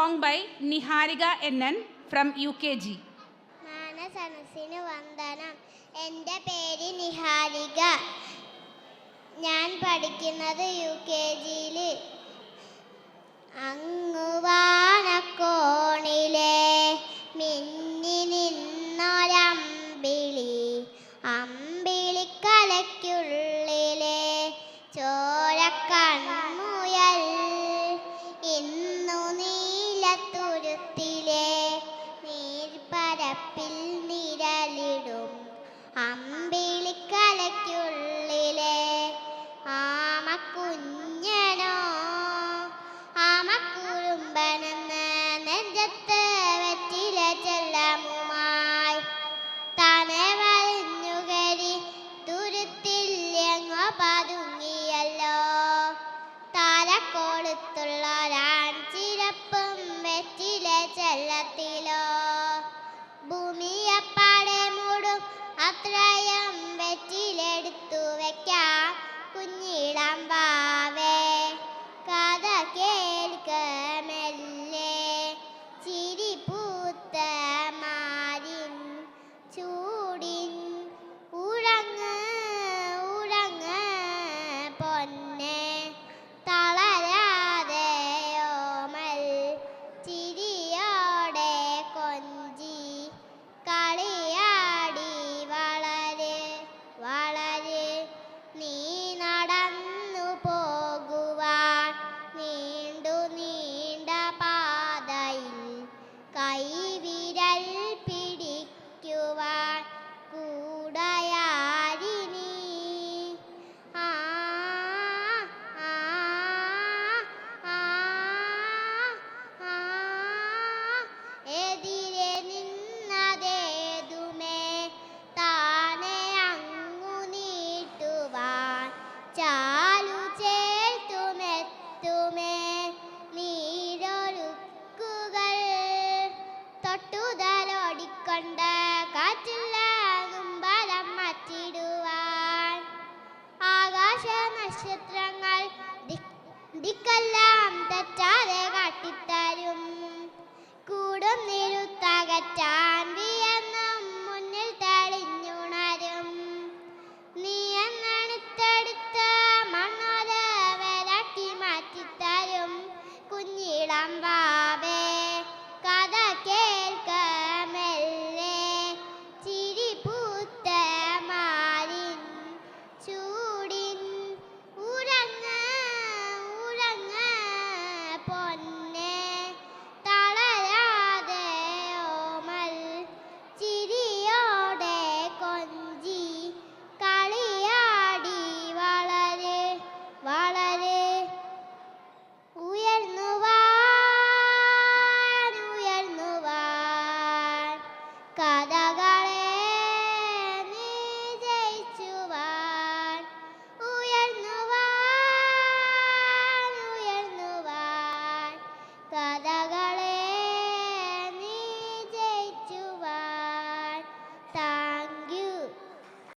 song by Niharika NN from UKG. മാനസനസിന് വന്ദനം. എൻ്റെ പേര് നിഹാരിക. ഞാൻ പഠിക്കുന്നത് UKG-യിൽ. അങ്ങുവാനക്കോണിലെ മിന്നി നിന്നൊരമ്പിളി, അമ്പിളിക്കലയ്ക്കുള്ളിലെ ചോരക്കൺമുയൽ, ഇന്നു നീലത്തുരുത്തിലെ നീർപ്പരപ്പിൽ നിഴലിടും അമ്പിളിക്കലയ്ക്കുള്ളിലെ ആമക്കുഞ്ഞനോ ആമക്കുറുമ്പനെന്ന് നെഞ്ചത്ത് വെറ്റില ചെല്ലമുമായി തന്നെ വലിഞ്ഞുകരി തുരുത്തിൽ എങ്ങോ പതുങ്ങിയല്ലോ. താരക്കോളത്തുള്ളൊരാൺചിരപ്പും വെറ്റില ചെല്ലത്തിലോ. ഭൂമിയപ്പാടെ മൂടും അത്രയും വെറ്റിലെടുത്തു വയ്ക്കാം കുഞ്ഞിളം വാവേ. കഥ കേൾക്ക മെല്ലെ ചിരി പൂത്ത മാരിൻ ചൂടിൻ, ഉറങ്ങ് ഉറങ്ങ് പൊന്നെ തളരാതെ ഓമൽ ചിരിയോടെ കൊഞ്ചി കളിയാടി വളര് വളര്. നീ നടന്നു പോകുവാൻ നീണ്ടു നീണ്ട പാതയിൽ കൈവിരൽ പിടിക്കുവാൻ കൂടയാരിനി. ആ ആ ആ ആ എതിരെ നിന്നതേതുമേ താനെ അങ്ങു നീട്ടുവാൻ ചാലു ചേർത്തുമെത്തുമേ നീരൊഴുക്കുകൾ. തൊട്ടുതലോടിക്കൊണ്ട് കാറ്റിലാകും ബലം മാറ്റിടുവാൻ ആകാശ നക്ഷത്രങ്ങൾ ദിക്കെല്ലാം തെറ്റാതെ